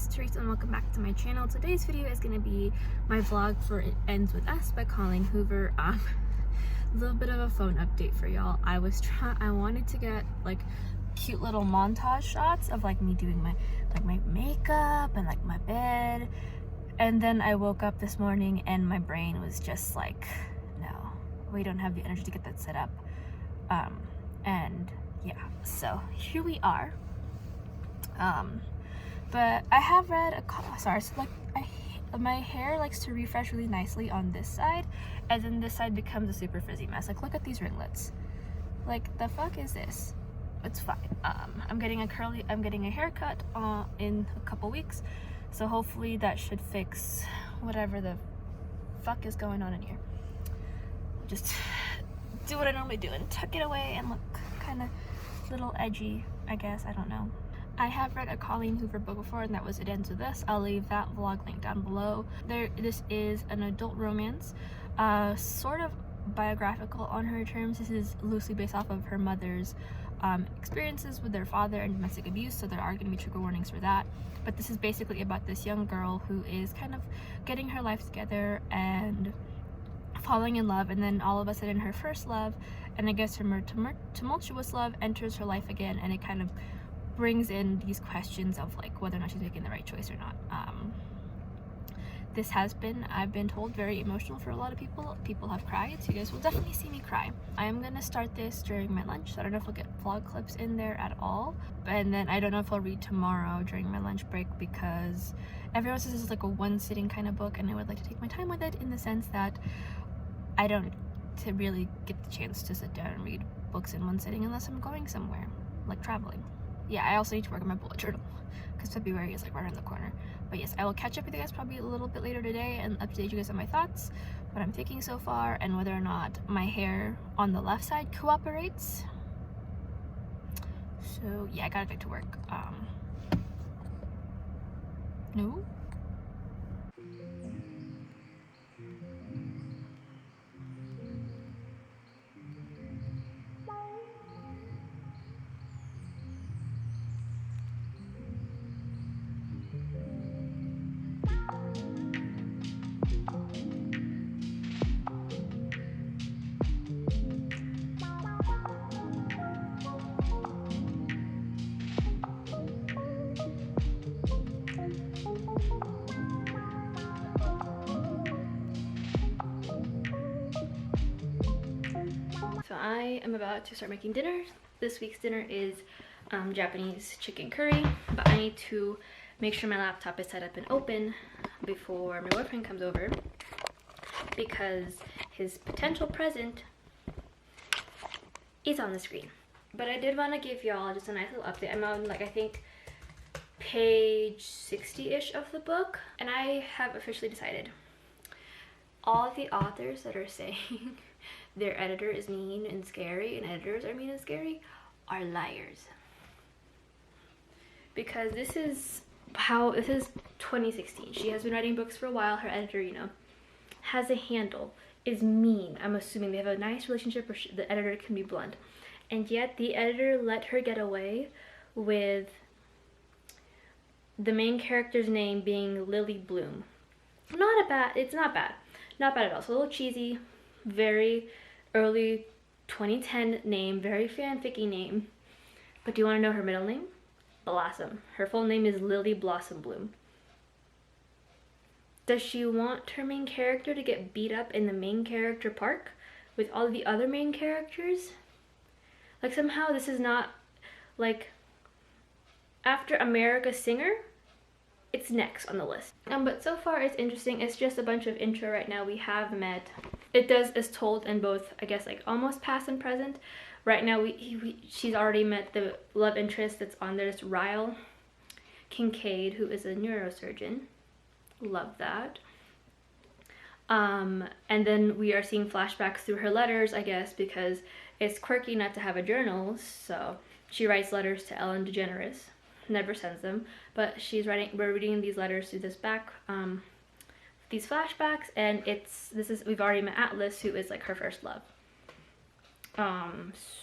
it's Teresa and welcome back to my channel. Today's video is going to be my vlog for It Ends With Us by Colleen Hoover. A little bit of a phone update for y'all. I wanted to get like cute little montage shots of like me doing my makeup and like my bed, and then I woke up this morning and my brain was just like, no, we don't have the energy to get that set up. And yeah, so here we are. But I have read my hair likes to refresh really nicely on this side, and then this side becomes a super frizzy mess. Like, look at these ringlets. Like, the fuck is this? It's fine. I'm getting a haircut in a couple weeks, so hopefully that should fix whatever the fuck is going on in here. Just do what I normally do and tuck it away and look kind of little edgy, I guess. I don't know. I have read a Colleen Hoover book before, and that was It Ends With Us. I'll leave that vlog link down below. This is an adult romance, sort of biographical on her terms. This is loosely based off of her mother's experiences with their father and domestic abuse, so there are going to be trigger warnings for that. But this is basically about this young girl who is kind of getting her life together and falling in love, and then all of a sudden her first love, and I guess her more tumultuous love, enters her life again, and it kind of brings in these questions of like whether or not she's making the right choice or not. This has been, I've been told, very emotional for a lot of people. People have cried, so you guys will definitely see me cry. I am gonna start this during my lunch, so I don't know if I'll get vlog clips in there at all, and then I don't know if I'll read tomorrow during my lunch break, because everyone says this is like a one sitting kind of book, and I would like to take my time with it, in the sense that I don't to really get the chance to sit down and read books in one sitting unless I'm going somewhere, like traveling. Yeah, I also need to work on my bullet journal because February is like right around the corner. But yes, I will catch up with you guys probably a little bit later today and update you guys on my thoughts, what I'm thinking so far, and whether or not my hair on the left side cooperates. So yeah, I gotta get to work. No? So I am about to start making dinner. This week's dinner is Japanese chicken curry, but I need to make sure my laptop is set up and open before my boyfriend comes over, because his potential present is on the screen. But I did want to give y'all just a nice little update. I'm on like, I think, page 60-ish of the book, and I have officially decided all of the authors that are saying their editor is mean and scary and editors are mean and scary are liars. Because this is 2016. She has been writing books for a while. Her editor, you know, has a handle, is mean. I'm assuming they have a nice relationship, or the editor can be blunt. And yet the editor let her get away with the main character's name being Lily Bloom. It's not bad. Not bad at all. It's a little cheesy, very early 2010 name, very fanficky name. But do you want to know her middle name? Blossom. Her full name is Lily Blossom Bloom. Does she want her main character to get beat up in the main character park with all the other main characters? Like, somehow this is not, like, after America Singer, it's next on the list. But so far it's interesting. It's just a bunch of intro right now. We have met. It is told in both, I guess, like almost past and present. Right now she's already met the love interest that's on there. It's Ryle Kincaid, who is a neurosurgeon. Love that. And then we are seeing flashbacks through her letters, I guess, because it's quirky not to have a journal. So she writes letters to Ellen DeGeneres. Never sends them, but we're reading these letters through this these flashbacks, and we've already met Atlas, who is like her first love.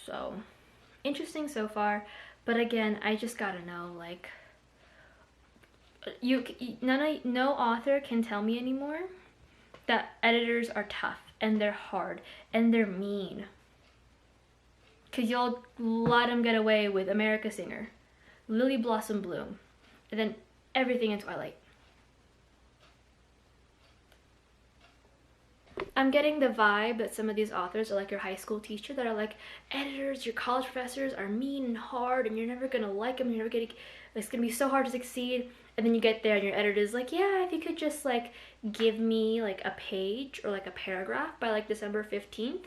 So interesting so far, but again, I just gotta know, like, no author can tell me anymore that editors are tough and they're hard and they're mean. Because y'all let them get away with America Singer, Lily Blossom Bloom, and then everything in Twilight. I'm getting the vibe that some of these authors are like your high school teacher that are like, editors, your college professors are mean and hard and you're never gonna like them, it's gonna be so hard to succeed. And then you get there and your editor's like, yeah, if you could just like give me like a page or like a paragraph by like December 15th,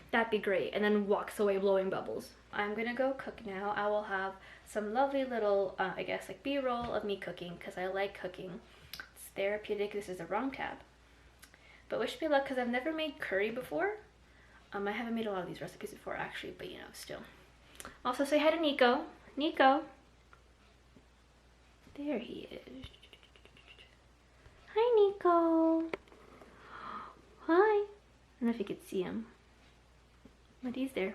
that'd be great. And then walks away blowing bubbles. I'm gonna go cook now. I will have some lovely little, I guess like B-roll of me cooking because I like cooking. It's therapeutic. This is the wrong tab. But wish me luck because I've never made curry before. I haven't made a lot of these recipes before actually, but you know, still. Also say hi to Nico. Nico. There he is. Hi, Nico. Hi. I don't know if you could see him, but he's there.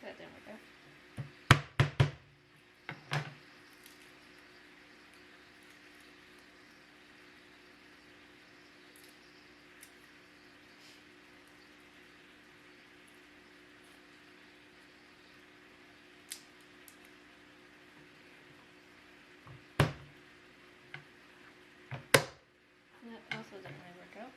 That didn't work out. That also didn't really work out.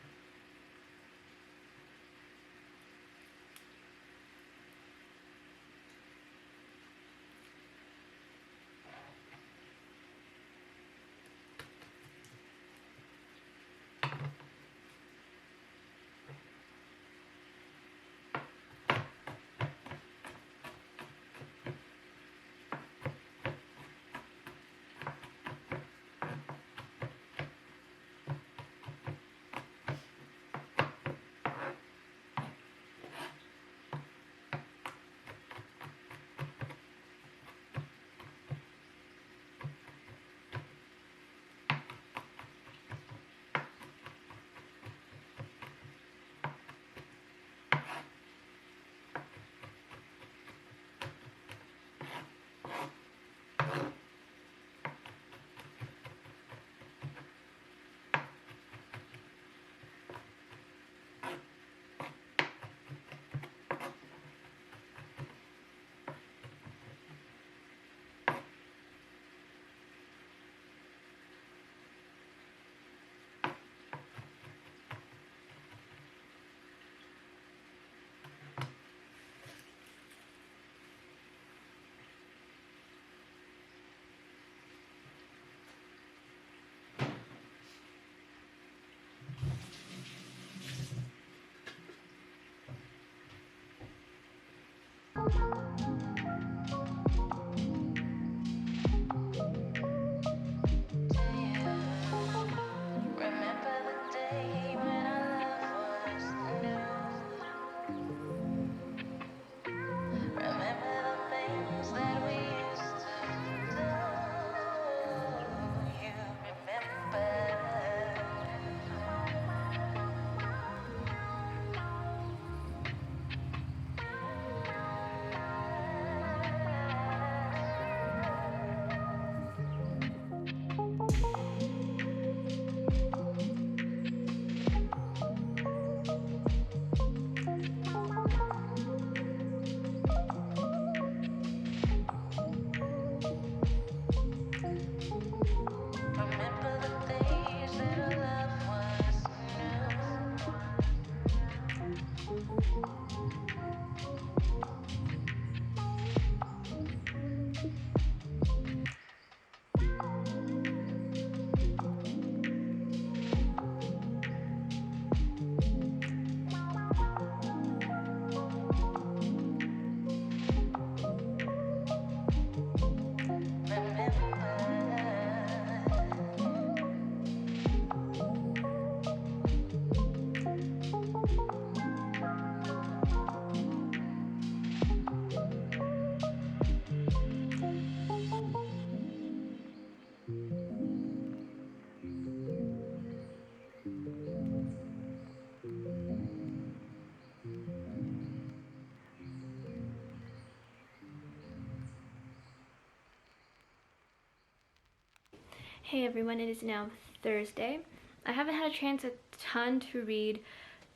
Hey everyone, it is now Thursday. I haven't had a chance a ton to read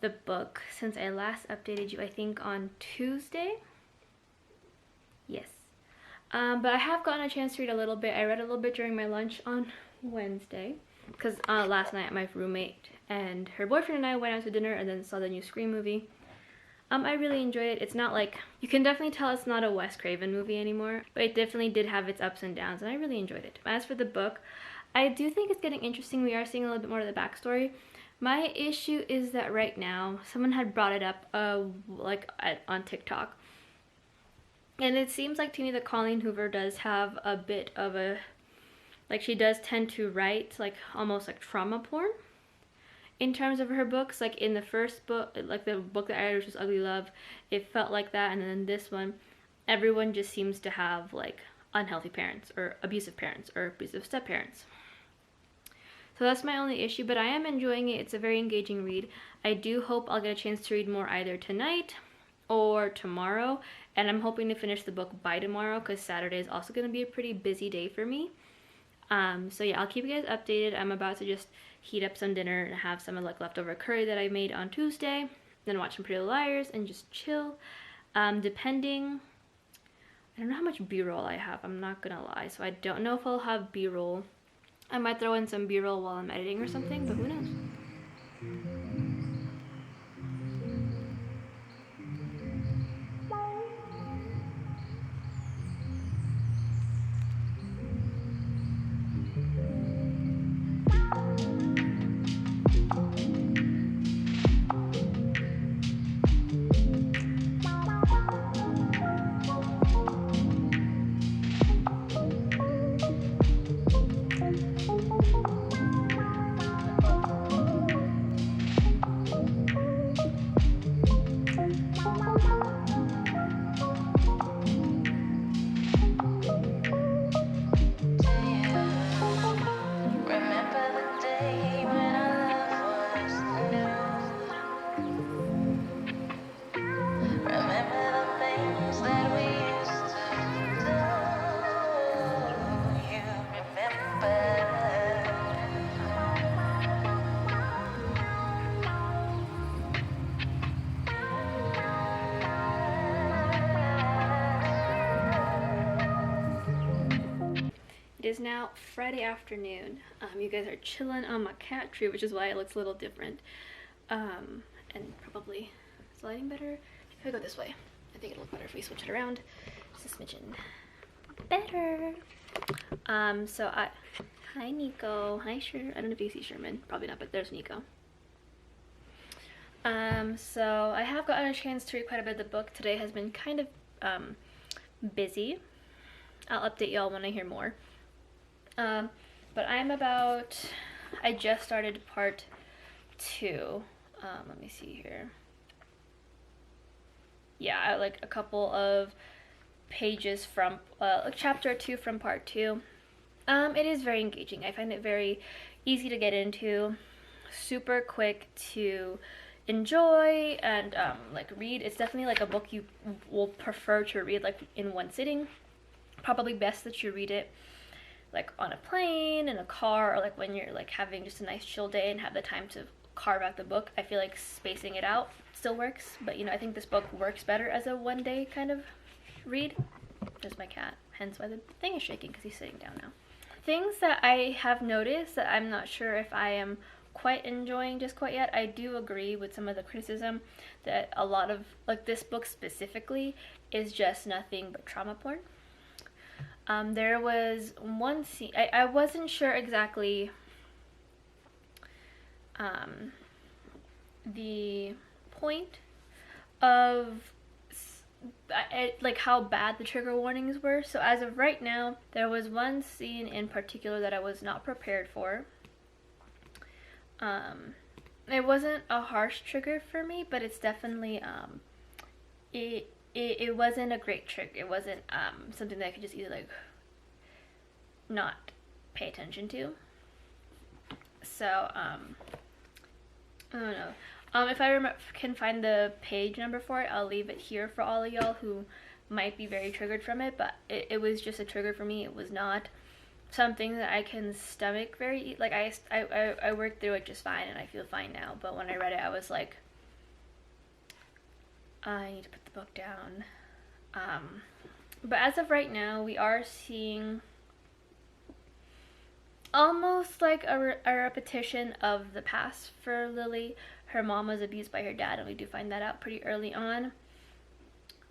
the book since I last updated you, I think on Tuesday. Yes. But I have gotten a chance to read a little bit. I read a little bit during my lunch on Wednesday because last night my roommate and her boyfriend and I went out to dinner and then saw the new Scream movie. I really enjoyed it. It's not like, you can definitely tell it's not a Wes Craven movie anymore, but it definitely did have its ups and downs and I really enjoyed it. As for the book, I do think it's getting interesting. We are seeing a little bit more of the backstory. My issue is that right now, someone had brought it up on TikTok. And it seems like to me that Colleen Hoover does have a bit of a, like she does tend to write like almost like trauma porn in terms of her books. Like in the first book, like the book that I read, which was Ugly Love, it felt like that. And then this one, everyone just seems to have like unhealthy parents or abusive step-parents. So that's my only issue, but I am enjoying it. It's a very engaging read. I do hope I'll get a chance to read more either tonight or tomorrow, and I'm hoping to finish the book by tomorrow because Saturday is also going to be a pretty busy day for me. So yeah, I'll keep you guys updated. I'm about to just heat up some dinner and have some like leftover curry that I made on Tuesday, then watch some Pretty Little Liars and just chill. Depending, I don't know how much B-roll I have, I'm not gonna lie, so I don't know if I'll have B-roll. I might throw in some B-roll while I'm editing or something, but who knows? It is now Friday afternoon. You guys are chilling on my cat tree, which is why it looks a little different. And probably is lighting better if I go this way. I think it'll look better if we switch it around. Just a smidgen better. Hi Nico. Hi Sherman. I don't know if you see Sherman. Probably not, but there's Nico. So I have gotten a chance to read quite a bit of the book. Today has been kind of busy. I'll update y'all when I hear more. But I just started part 2. Let me see here. Yeah, like a couple of pages from, chapter 2 from part 2. It is very engaging. I find it very easy to get into, super quick to enjoy and like read. It's definitely like a book you will prefer to read like in one sitting. Probably best that you read it like on a plane, in a car, or like when you're like having just a nice chill day and have the time to carve out the book. I feel like spacing it out still works, but you know, I think this book works better as a one-day kind of read. There's my cat, hence why the thing is shaking because he's sitting down now. Things that I have noticed that I'm not sure if I am quite enjoying just quite yet. I do agree with some of the criticism that a lot of like this book specifically is just nothing but trauma porn. There was one scene, I wasn't sure exactly the point of like how bad the trigger warnings were. So as of right now, there was one scene in particular that I was not prepared for. It wasn't a harsh trigger for me, but it's definitely it wasn't a great trick. It wasn't something that I could just either like not pay attention to. So I don't know. If I can find the page number for it, I'll leave it here for all of y'all who might be very triggered from it. But it was just a trigger for me. It was not something that I can stomach like I worked through it just fine and I feel fine now, but when I read it I was like, I need to put the book down. But as of right now, we are seeing almost like a repetition of the past for Lily. Her mom was abused by her dad, and we do find that out pretty early on.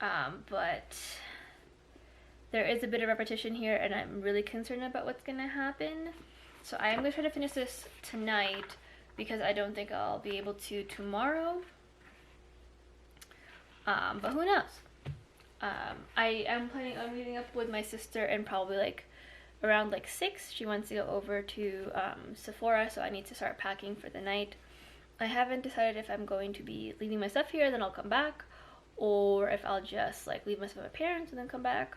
But there is a bit of repetition here, and I'm really concerned about what's going to happen. So I am going to try to finish this tonight because I don't think I'll be able to tomorrow. But who knows? I am planning on meeting up with my sister and probably like around like 6. She wants to go over to Sephora, so I need to start packing for the night. I haven't decided if I'm going to be leaving my stuff here, then I'll come back, or if I'll just like leave my stuff at my parents and then come back.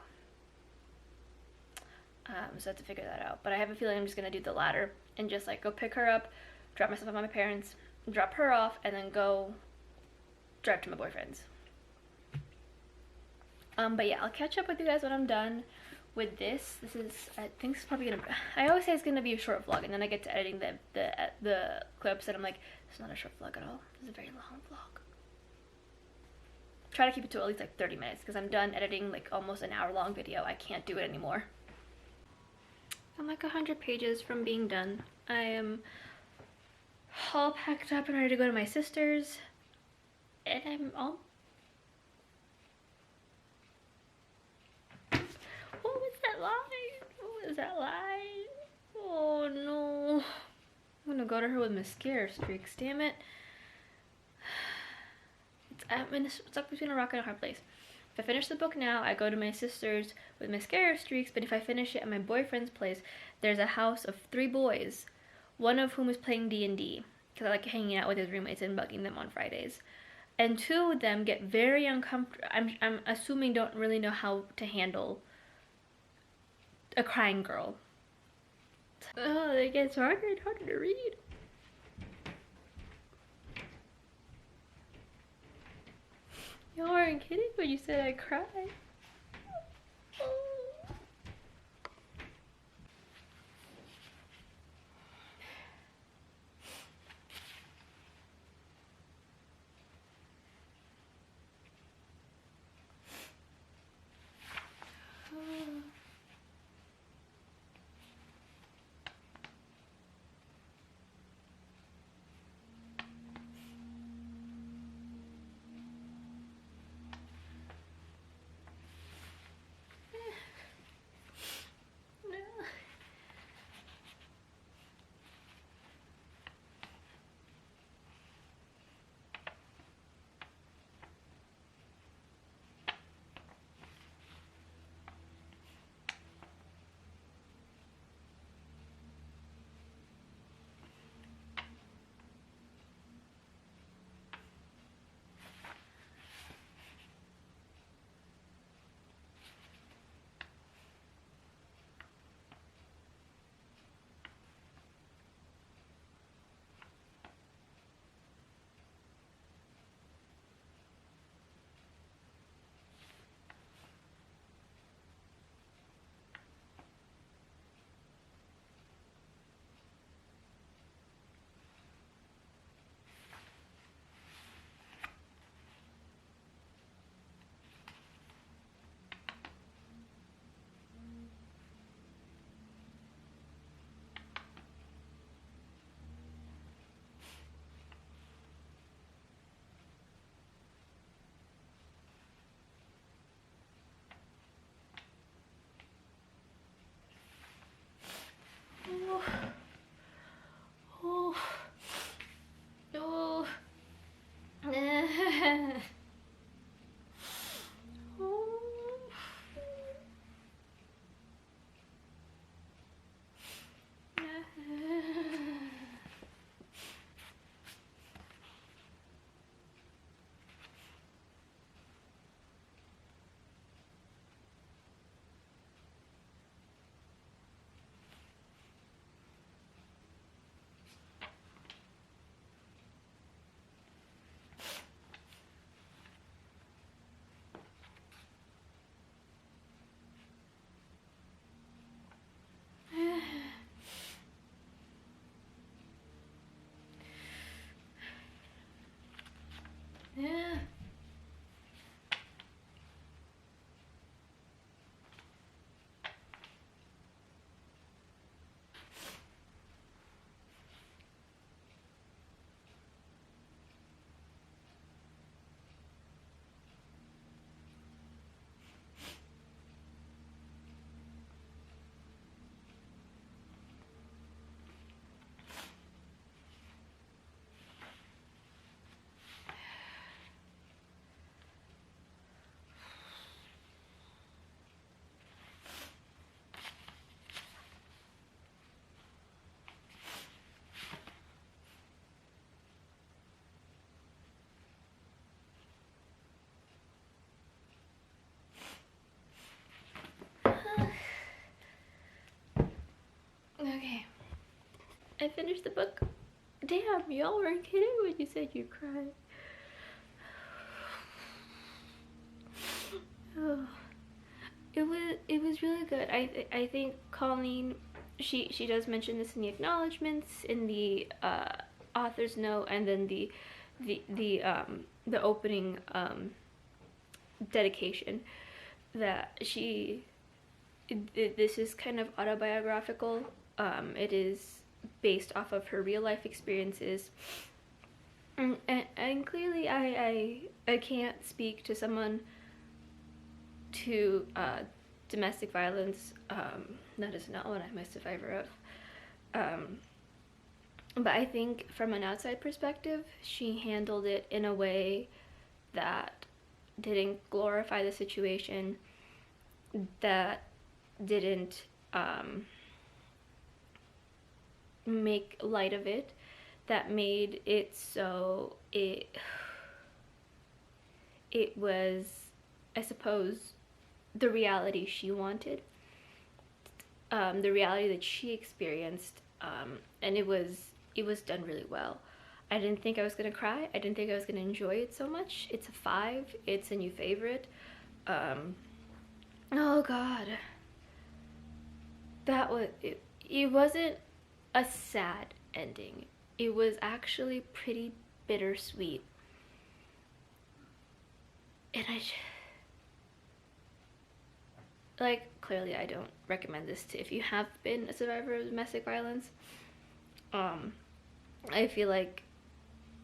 So I have to figure that out. But I have a feeling I'm just gonna do the latter and just like go pick her up, drop my stuff at my parents, drop her off, and then go drive to my boyfriend's. But yeah, I'll catch up with you guys when I'm done with this. This is, I think it's probably gonna, I always say it's gonna be a short vlog, and then I get to editing the clips and I'm like, it's not a short vlog at all. This is a very long vlog. Try to keep it to at least like 30 minutes because I'm done editing like almost an hour long video. I can't do it anymore. I'm like 100 pages from being done. I am all packed up and ready to go to my sister's, and I'm all, what was that line? What was that line? Oh no. I'm gonna go to her with mascara streaks, damn it. I'm stuck between a rock and a hard place. If I finish the book now, I go to my sister's with mascara streaks, but if I finish it at my boyfriend's place, there's a house of 3 boys, one of whom is playing D&D, because I like hanging out with his roommates and bugging them on Fridays. And 2 of them get very uncomfortable. I'm assuming don't really know how to handle a crying girl. Oh, it gets harder and harder to read. You weren't kidding when you said I cried. I finished the book. Damn, y'all weren't kidding when you said you'd cry. Oh, it was really good. I think Colleen, she does mention this in the acknowledgments, in the author's note, and then the opening dedication, that this is kind of autobiographical. It is based off of her real life experiences, and clearly I can't speak to someone to domestic violence. That is not what I'm a survivor of. But I think from an outside perspective, she handled it in a way that didn't glorify the situation, that didn't make light of it, that made it so it was, I suppose, the reality she wanted, the reality that she experienced, and it was done really well. I didn't think I was gonna cry. I didn't think I was gonna enjoy it so much. It's a 5. It's a new favorite. Oh god, that was it. It wasn't a sad ending. It was actually pretty bittersweet, and like, clearly I don't recommend this to, if you have been a survivor of domestic violence. I feel like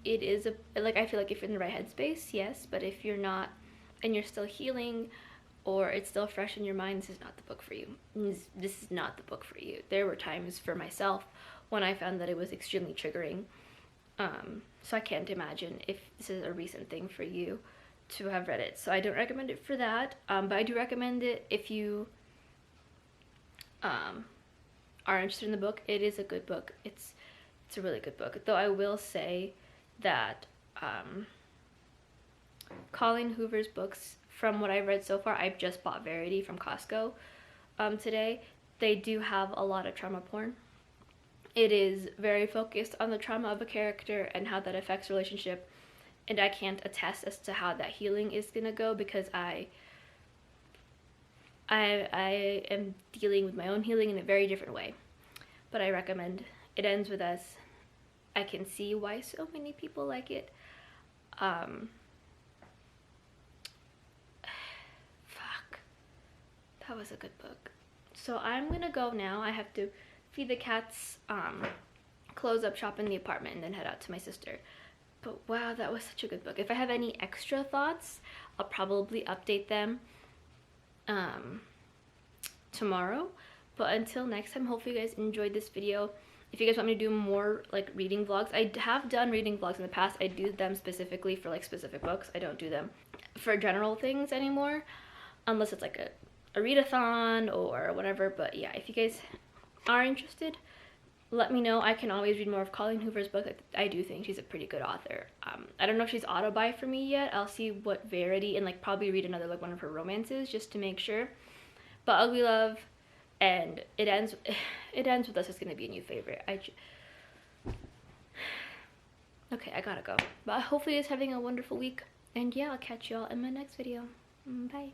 it is I feel like if you're in the right headspace, yes, but if you're not and you're still healing, or it's still fresh in your mind, this is not the book for you. This is not the book for you. There were times for myself when I found that it was extremely triggering. So I can't imagine if this is a recent thing for you to have read it. So I don't recommend it for that, but I do recommend it if you are interested in the book. It is a good book. It's a really good book. Though I will say that Colleen Hoover's books, from what I've read so far, I've just bought Verity from Costco today. They do have a lot of trauma porn. It is very focused on the trauma of a character and how that affects relationship, and I can't attest as to how that healing is gonna go, because I am dealing with my own healing in a very different way. But I recommend. It ends with us. I can see why so many people like it. Fuck. That was a good book. So I'm gonna go now. I have to feed the cats, close up shop in the apartment, and then head out to my sister. But wow, that was such a good book. If I have any extra thoughts, I'll probably update them tomorrow. But until next time, hopefully you guys enjoyed this video. If you guys want me to do more like reading vlogs, I have done reading vlogs in the past. I do them specifically for like specific books. I don't do them for general things anymore, unless it's like a readathon or whatever. But yeah, if you guys are interested, let me know. I can always read more of Colleen Hoover's book. I do think she's a pretty good author. I don't know if she's auto-buy for me yet. I'll see what Verity, and like probably read another like one of her romances just to make sure. But Ugly Love, and it ends with us. It's gonna be a new favorite. Okay, I gotta go. But hopefully you guys having a wonderful week, and yeah, I'll catch y'all in my next video. Bye.